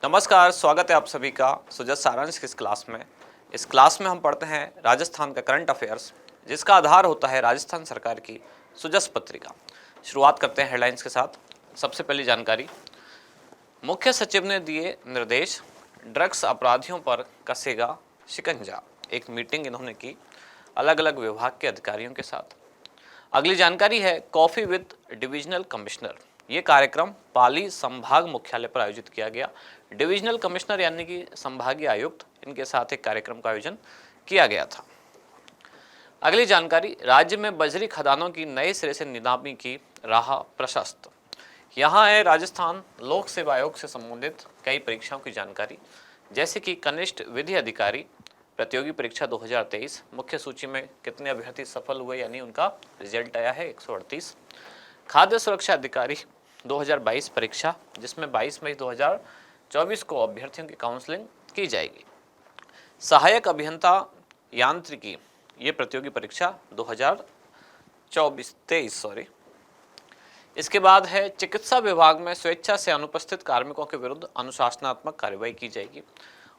नमस्कार, स्वागत है आप सभी का सुजत सारांश की इस क्लास में। इस क्लास में हम पढ़ते हैं राजस्थान का करंट अफेयर्स, जिसका आधार होता है राजस्थान सरकार की सुजस पत्रिका। शुरुआत करते हैं हेडलाइंस के साथ। सबसे पहली जानकारी, मुख्य सचिव ने दिए निर्देश, ड्रग्स अपराधियों पर कसेगा शिकंजा। एक मीटिंग इन्होंने की अलग अलग विभाग के अधिकारियों के साथ। अगली जानकारी है कॉफी विद डिविजनल कमिश्नर। ये कार्यक्रम पाली संभाग मुख्यालय पर आयोजित किया गया। डिविजनल कमिश्नर यानी कि संभागीय आयुक्त, इनके साथ एक कार्यक्रम का आयोजन किया गया था। अगली जानकारी, राज्य में बजरी खदानों की नए सिरे से नीलामी की राह प्रशस्त। यहाँ है राजस्थान लोक सेवा आयोग से संबंधित कई परीक्षाओं की जानकारी, जैसे कि कनिष्ठ विधि अधिकारी प्रतियोगी परीक्षा 2023, मुख्य सूची में कितने अभ्यर्थी सफल हुए यानी उनका रिजल्ट आया है 138। खाद्य सुरक्षा अधिकारी 2022 परीक्षा, जिसमें 22 मई 2024 को अभ्यर्थियों की काउंसलिंग की जाएगी। सहायक अभियंता यांत्रिकी, ये प्रतियोगी परीक्षा 2023। इसके बाद है चिकित्सा विभाग में स्वेच्छा से अनुपस्थित कार्मिकों के विरुद्ध अनुशासनात्मक कार्रवाई की जाएगी।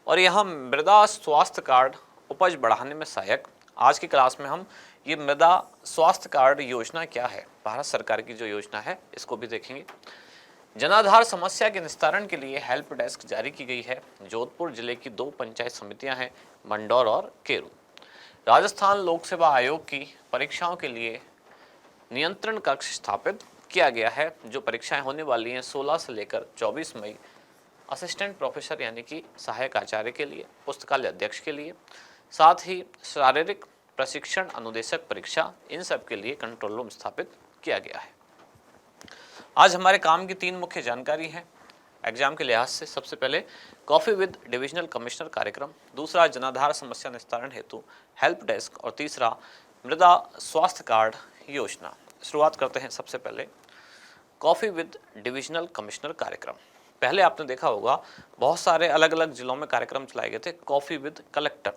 और यहाँ मृदा स्वास्थ्य कार्ड उपज बढ़ाने में सहायक। आज की क्लास में हम ये मृदा स्वास्थ्य कार्ड योजना क्या है, भारत सरकार की जो योजना है, इसको भी देखेंगे। जनाधार समस्या के निस्तारण के लिए हेल्प डेस्क जारी की गई है। जोधपुर जिले की 2 पंचायत समितियां हैं, मंडौर और केरू। राजस्थान लोक सेवा आयोग की परीक्षाओं के लिए नियंत्रण कक्ष स्थापित किया गया है। जो परीक्षाएं होने वाली हैं 16 से लेकर 24 मई, असिस्टेंट प्रोफेसर यानी कि सहायक आचार्य के लिए, पुस्तकालय अध्यक्ष के लिए, साथ ही शारीरिक प्रशिक्षण अनुदेशक परीक्षा, इन सब के लिए कंट्रोल रूम स्थापित किया गया है। आज हमारे काम की 3 मुख्य जानकारी है एग्जाम के लिहाज से। सबसे पहले कॉफी विद डिविजनल कमिश्नर कार्यक्रम, दूसरा जनाधार समस्या निस्तारण हेतु हेल्प डेस्क, और तीसरा मृदा स्वास्थ्य कार्ड योजना। शुरुआत करते हैं सबसे पहले कॉफी विद डिविजनल कमिश्नर कार्यक्रम। पहले आपने देखा होगा बहुत सारे अलग अलग जिलों में कार्यक्रम चलाए गए थे कॉफी विद कलेक्टर,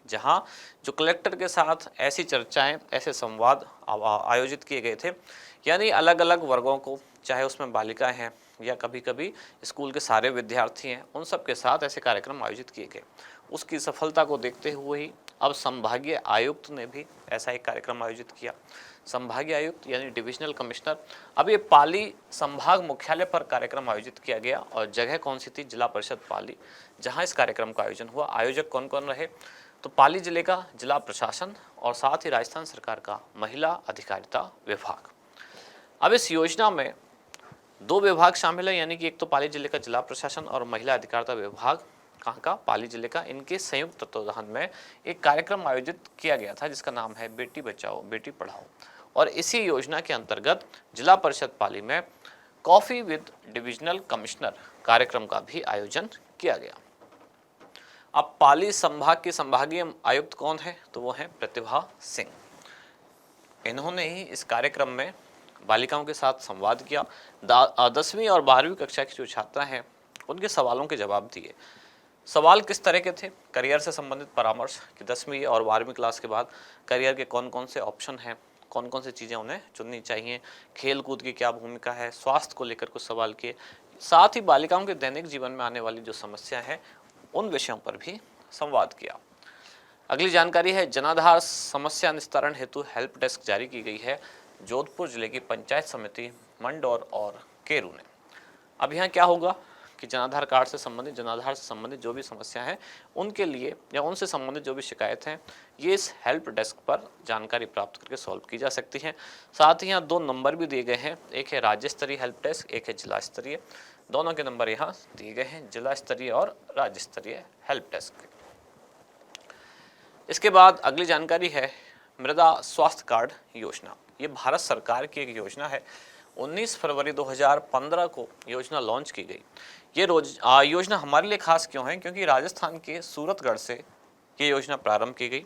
जहाँ जो कलेक्टर के साथ ऐसी चर्चाएं, ऐसे संवाद आयोजित किए गए थे, यानी अलग अलग वर्गों को, चाहे उसमें बालिकाएं हैं या कभी कभी स्कूल के सारे विद्यार्थी हैं, उन सब के साथ ऐसे कार्यक्रम आयोजित किए गए। उसकी सफलता को देखते हुए ही अब संभागीय आयुक्त ने भी ऐसा एक कार्यक्रम आयोजित किया। संभागीय आयुक्त यानी डिविजनल कमिश्नर। अब ये पाली संभाग मुख्यालय पर कार्यक्रम आयोजित किया गया, और जगह कौन सी थी? जिला परिषद पाली, जहां इस कार्यक्रम का आयोजन हुआ। आयोजक कौन कौन रहे? तो पाली जिले का जिला प्रशासन और साथ ही राजस्थान सरकार का महिला अधिकारिता विभाग। अब इस योजना में 2 विभाग शामिल है, यानी कि एक तो पाली जिले का जिला प्रशासन और महिला अधिकारिता विभाग, कहाँ का? पाली जिले का। इनके संयुक्त तत्वाधान में एक कार्यक्रम आयोजित किया गया था जिसका नाम है बेटी बचाओ बेटी पढ़ाओ। और इसी योजना के अंतर्गत जिला परिषद पाली में कॉफी विद डिविजनल कमिश्नर कार्यक्रम का भी आयोजन किया गया। अब पाली संभाग की संभागीय आयुक्त कौन है? तो वो है प्रतिभा सिंह। इन्होंने ही इस कार्यक्रम में बालिकाओं के साथ संवाद किया। 10वीं और 12वीं कक्षा की जो छात्रा हैं उनके सवालों के जवाब दिए। सवाल किस तरह के थे? करियर से संबंधित परामर्श कि 10वीं और 12वीं क्लास के बाद करियर के कौन कौन से ऑप्शन हैं, कौन कौन सी चीज़ें उन्हें चुननी चाहिए, खेल कूद की क्या भूमिका है, स्वास्थ्य को लेकर कुछ सवाल किए। साथ ही बालिकाओं के दैनिक जीवन में आने वाली जो समस्या है उन विषयों पर भी संवाद किया। अगली जानकारी है जनाधार समस्या निस्तारण हेतु हेल्प डेस्क जारी की गई है जोधपुर जिले की पंचायत समिति मंडौर और केरू ने। अब यहाँ क्या होगा कि जनाधार कार्ड से संबंधित, जनाधार से संबंधित जो भी समस्या है उनके लिए या उनसे संबंधित जो भी शिकायत हैं, ये इस हेल्प डेस्क पर जानकारी प्राप्त करके सॉल्व की जा सकती हैं। साथ ही यहाँ 2 नंबर भी दिए गए हैं, एक है राज्य स्तरीय हेल्प डेस्क, एक है जिला स्तरीय। दोनों के नंबर यहाँ दिए गए हैं, जिला स्तरीय और राज्य स्तरीय हेल्प डेस्क। इसके बाद अगली जानकारी है मृदा स्वास्थ्य कार्ड योजना। ये भारत सरकार की एक योजना है। 19 फरवरी 2015 को योजना लॉन्च की गई। ये योजना हमारे लिए खास क्यों है? क्योंकि राजस्थान के सूरतगढ़ से ये योजना प्रारंभ की गई।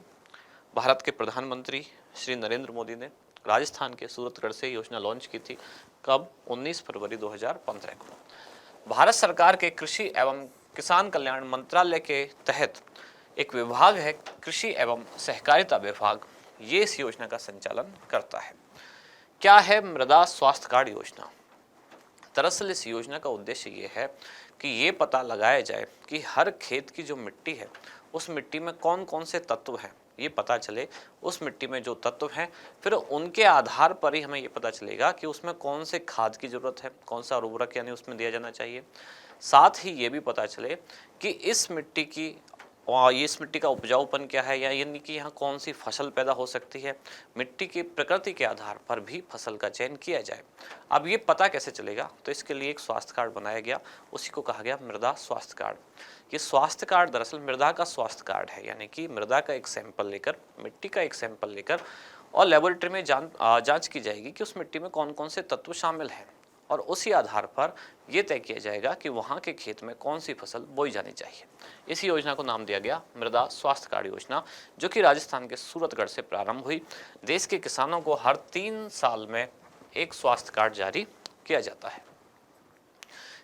भारत के प्रधानमंत्री श्री नरेंद्र मोदी ने राजस्थान के सूरतगढ़ से योजना लॉन्च की थी। कब? 19 फरवरी 2015 को। भारत सरकार के कृषि एवं किसान कल्याण मंत्रालय के तहत एक विभाग है कृषि एवं सहकारिता विभाग, ये इस योजना का संचालन करता है। क्या है मृदा स्वास्थ्य कार्ड योजना? दरअसल इस योजना का उद्देश्य ये है कि ये पता लगाया जाए कि हर खेत की जो मिट्टी है उस मिट्टी में कौन कौन से तत्व हैं, ये पता चले। उस मिट्टी में जो तत्व हैं फिर उनके आधार पर ही हमें ये पता चलेगा कि उसमें कौन से खाद की ज़रूरत है, कौन सा उर्वरक यानी उसमें दिया जाना चाहिए। साथ ही ये भी पता चले कि इस मिट्टी की और इस मिट्टी का उपजाऊपन क्या है, या यानी कि यहाँ कौन सी फसल पैदा हो सकती है। मिट्टी की प्रकृति के आधार पर भी फसल का चयन किया जाए। अब ये पता कैसे चलेगा, तो इसके लिए एक स्वास्थ्य कार्ड बनाया गया, उसी को कहा गया मृदा स्वास्थ्य कार्ड। ये स्वास्थ्य कार्ड दरअसल मृदा का स्वास्थ्य कार्ड है, यानी कि मृदा का एक सैंपल लेकर, मिट्टी का एक सैंपल लेकर और लेबोरेटरी में जांच की जाएगी कि उस मिट्टी में कौन कौन से तत्व शामिल हैं, और उसी आधार पर यह तय किया जाएगा कि वहाँ के खेत में कौन सी फसल बोई जानी चाहिए। इसी योजना को नाम दिया गया मृदा स्वास्थ्य कार्ड योजना, जो कि राजस्थान के सूरतगढ़ से प्रारंभ हुई। देश के किसानों को हर 3 साल में एक स्वास्थ्य कार्ड जारी किया जाता है,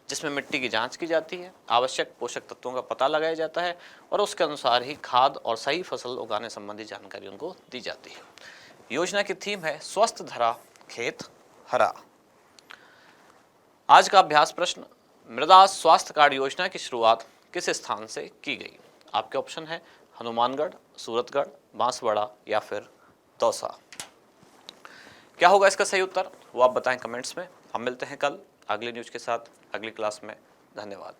जिसमें मिट्टी की जांच की जाती है, आवश्यक पोषक तत्वों का पता लगाया जाता है और उसके अनुसार ही खाद और सही फसल उगाने संबंधी जानकारी उनको दी जाती है। योजना की थीम है स्वस्थ धरा खेत हरा। आज का अभ्यास प्रश्न, मृदा स्वास्थ्य कार्ड योजना की शुरुआत किस स्थान से की गई। आपके ऑप्शन है हनुमानगढ़, सूरतगढ़, बांसवाड़ा या फिर दौसा। क्या होगा इसका सही उत्तर, वो आप बताएं कमेंट्स में। हम मिलते हैं कल अगली न्यूज के साथ अगली क्लास में। धन्यवाद।